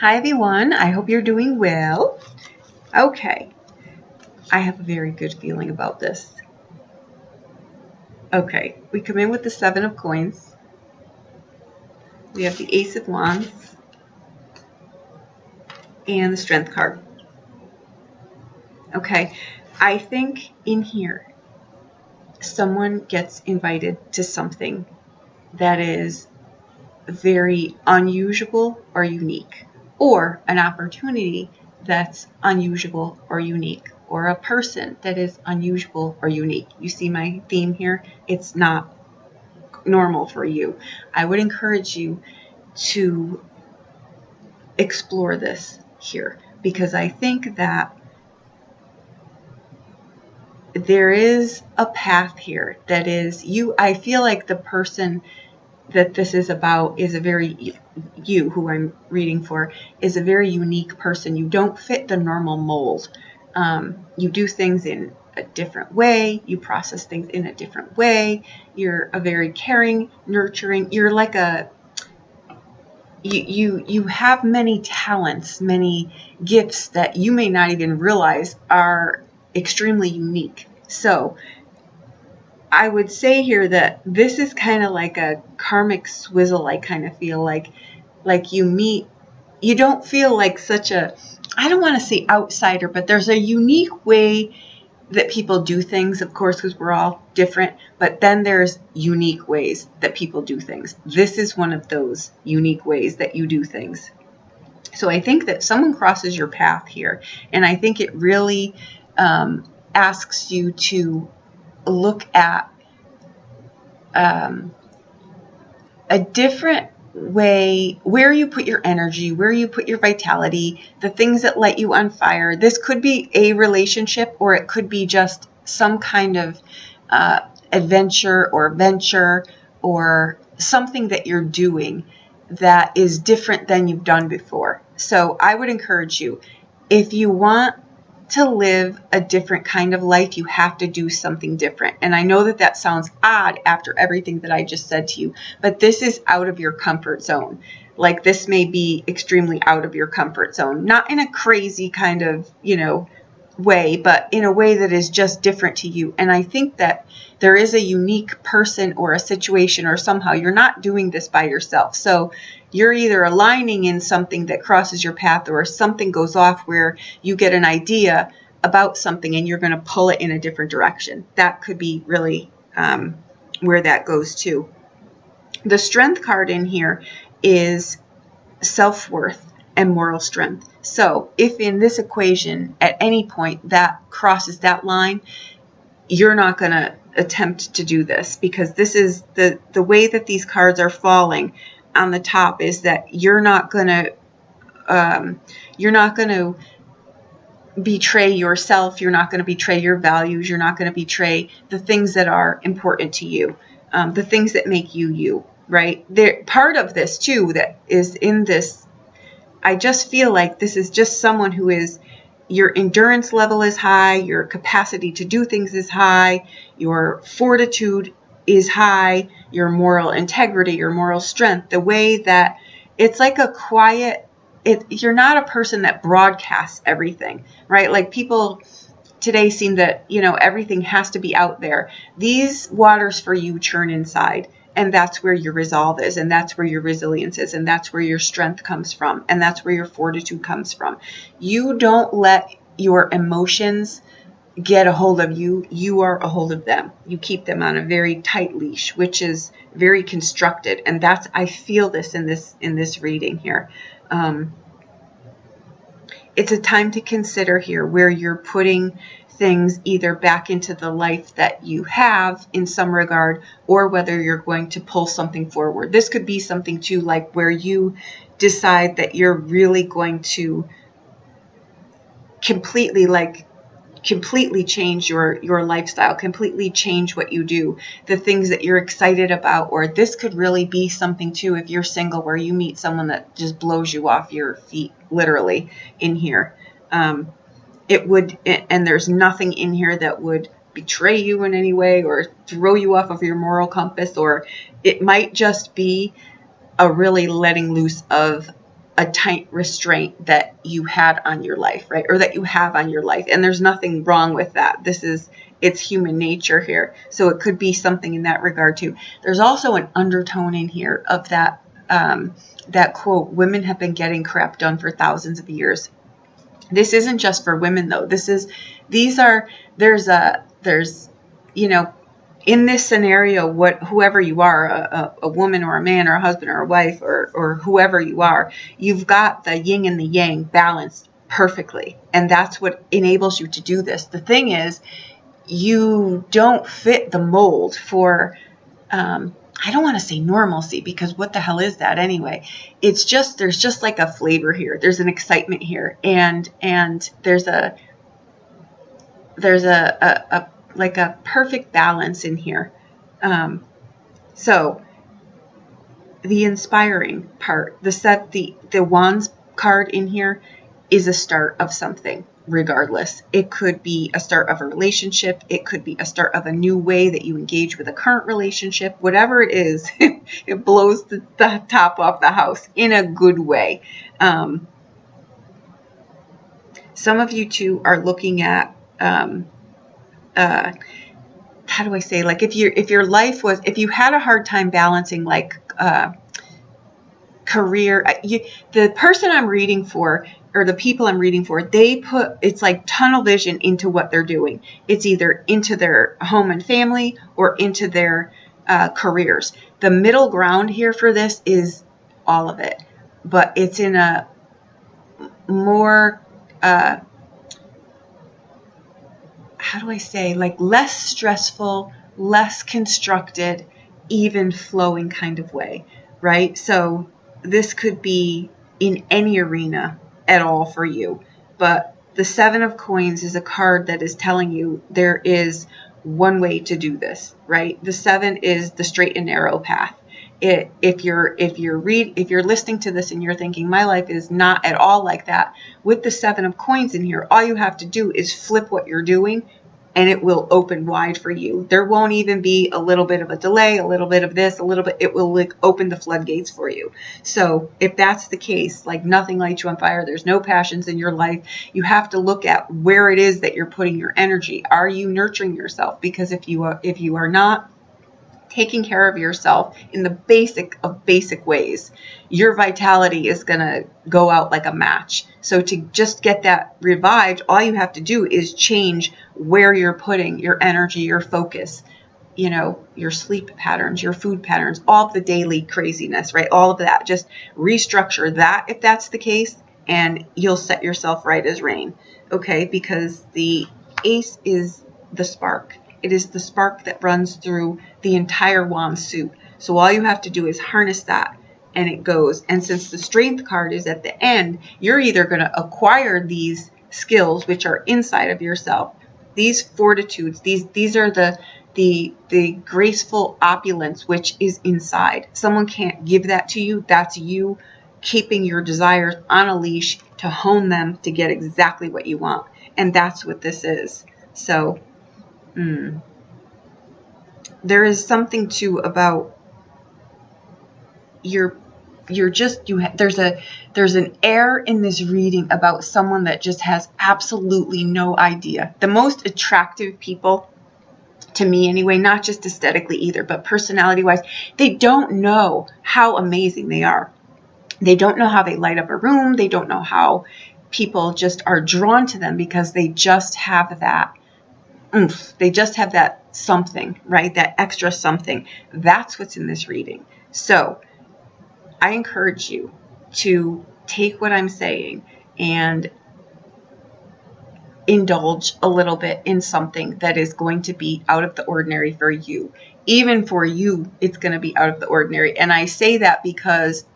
Hi everyone, I hope you're doing well. Okay, I have a very good feeling about this. Okay, we come in with the 7 of coins. We have the Ace of Wands and the Strength card. Okay, I think in here someone gets invited to something that is very unusual or unique, or an opportunity that's unusual or unique, or a person that is unusual or unique. You see my theme here? It's not normal for you. I would encourage you to explore this here, because I think that there is a path here that is you. I feel like the person that this is about is a very, you who I'm reading for, is a very unique person. You don't fit the normal mold. You do things in a different way. You process things in a different way. You're a very caring, nurturing. You're like you have many talents, many gifts that you may not even realize are extremely unique. So I would say here that this is kind of like a karmic swizzle. I kind of feel like you meet, you don't feel like such a, I don't want to say outsider, but there's a unique way that people do things, of course, because we're all different, but then there's unique ways that people do things. This is one of those unique ways that you do things. So I think that someone crosses your path here, and I think it really asks you to look at a different way, where you put your energy, where you put your vitality, the things that light you on fire. This could be a relationship, or it could be just some kind of adventure or venture, or something that you're doing that is different than you've done before. So I would encourage you, if you want to live a different kind of life, you have to do something different. And I know that that sounds odd after everything that I just said to you, but this is out of your comfort zone. Like, this may be extremely out of your comfort zone, not in a crazy kind of, way, but in a way that is just different to you. And I think that there is a unique person or a situation, or somehow you're not doing this by yourself. So you're either aligning in something that crosses your path, or something goes off where you get an idea about something and you're going to pull it in a different direction. That could be really where that goes to. The Strength card in here is self-worth and moral strength. So if in this equation at any point that crosses that line, you're not going to attempt to do this, because this is the way that these cards are falling on the top, is that you're not going to betray yourself. You're not going to betray your values. You're not going to betray the things that are important to you, the things that make you you, right? There, part of this too that is in this, I just feel like this is just someone who is, your endurance level is high, your capacity to do things is high, your fortitude is high, your moral integrity, your moral strength, the way that it's like a quiet, you're not a person that broadcasts everything, right? Like, people today seem that, everything has to be out there. These waters for you churn inside. And that's where your resolve is, and that's where your resilience is, and that's where your strength comes from, and that's where your fortitude comes from. You don't let your emotions get a hold of you. You are a hold of them. You keep them on a very tight leash, which is very constructed. And that's, I feel this in this reading here. It's a time to consider here where you're putting things either back into the life that you have in some regard, or whether you're going to pull something forward. This could be something too, like where you decide that you're really going to completely change your lifestyle, completely change what you do, the things that you're excited about. Or this could really be something too, if you're single, where you meet someone that just blows you off your feet, literally, in here. It would, and there's nothing in here that would betray you in any way or throw you off of your moral compass, or it might just be a really letting loose of a tight restraint that you had on your life, right? Or that you have on your life. And there's nothing wrong with that. It's human nature here. So it could be something in that regard too. There's also an undertone in here of that, that quote, women have been getting crap done for thousands of years. This isn't just for women though. There's, in this scenario, whoever you are, a woman or a man or a husband or a wife or whoever you are, you've got the yin and the yang balanced perfectly. And that's what enables you to do this. The thing is, you don't fit the mold for, I don't want to say normalcy, because what the hell is that anyway? It's just, there's just like a flavor here. There's an excitement here. And there's a like a perfect balance in here. So the inspiring part, the wands card in here is a start of something, regardless. It could be a start of a relationship. It could be a start of a new way that you engage with a current relationship. Whatever it is, it blows the top off the house in a good way. Some of you too are looking at, how do I say, like if your life was, if you had a hard time balancing like career, the person I'm reading for, or the people I'm reading for, it's like tunnel vision into what they're doing. It's either into their home and family or into their careers. The middle ground here for this is all of it, but it's in a more, how do I say, like less stressful, less constructed, even flowing kind of way, right? So this could be in any arena at all for you. But the 7 of Coins is a card that is telling you there is one way to do this, right? The 7 is the straight and narrow path. If you're listening to this and you're thinking my life is not at all like that, with the 7 of Coins in here, all you have to do is flip what you're doing and it will open wide for you. There won't even be a little bit of a delay, a little bit of this, a little bit, it will like open the floodgates for you. So if that's the case, like nothing lights you on fire, there's no passions in your life, you have to look at where it is that you're putting your energy. Are you nurturing yourself? Because if you are not taking care of yourself in the basic of basic ways, your vitality is going to go out like a match. So to just get that revived, all you have to do is change where you're putting your energy, your focus, your sleep patterns, your food patterns, all of the daily craziness, right? All of that, just restructure that if that's the case, and you'll set yourself right as rain. Okay. Because the Ace is the spark. It is the spark that runs through the entire wand suit. So all you have to do is harness that and it goes. And since the Strength card is at the end, you're either going to acquire these skills, which are inside of yourself, these fortitudes, these are the graceful opulence, which is inside. Someone can't give that to you. That's you keeping your desires on a leash to hone them to get exactly what you want. And that's what this is. So there is something too about there's an air in this reading about someone that just has absolutely no idea. The most attractive people, to me anyway, not just aesthetically either, but personality wise, they don't know how amazing they are. They don't know how they light up a room. They don't know how people just are drawn to them, because they just have that oomph. They just have that something, right? That extra something. That's what's in this reading. So I encourage you to take what I'm saying and indulge a little bit in something that is going to be out of the ordinary for you. Even for you, it's going to be out of the ordinary. And I say that because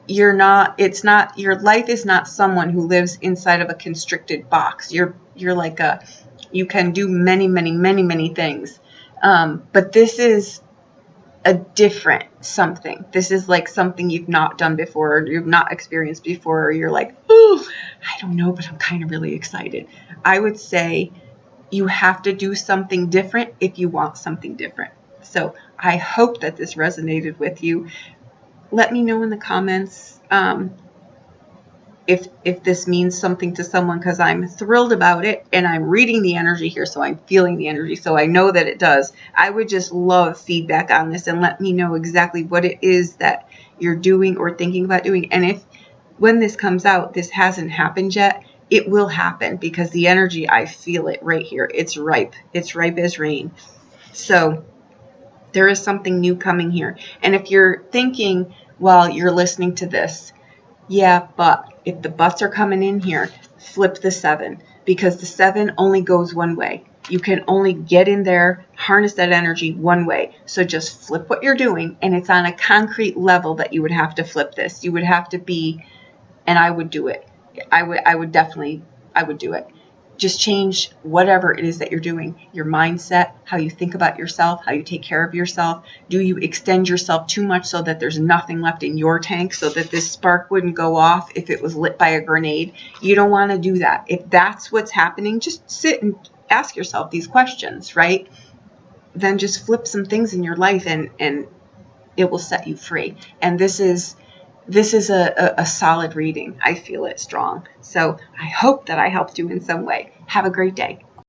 your life is not someone who lives inside of a constricted box. You're like you can do many, many, many, many things. But this is a different something. This is like something you've not done before, or you've not experienced before, or you're like, oh, I don't know, but I'm kind of really excited. I would say you have to do something different if you want something different. So I hope that this resonated with you. Let me know in the comments if this means something to someone, because I'm thrilled about it and I'm reading the energy here, so I'm feeling the energy, so I know that it does. I would just love feedback on this and let me know exactly what it is that you're doing or thinking about doing. And if when this comes out, this hasn't happened yet, it will happen, because the energy, I feel it right here. It's ripe. It's ripe as rain. So there is something new coming here. And if you're thinking while you're listening to this, yeah, but if the buts are coming in here, flip the 7, because the 7 only goes one way. You can only get in there, harness that energy one way. So just flip what you're doing, and it's on a concrete level that you would have to flip this. You would have to be, and I would do it. I would definitely do it. Just change whatever it is that you're doing, your mindset, how you think about yourself, how you take care of yourself. Do you extend yourself too much so that there's nothing left in your tank, so that this spark wouldn't go off if it was lit by a grenade? You don't want to do that. If that's what's happening, just sit and ask yourself these questions, right? Then just flip some things in your life, and it will set you free. And this is a solid reading. I feel it strong. So I hope that I helped you in some way. Have a great day.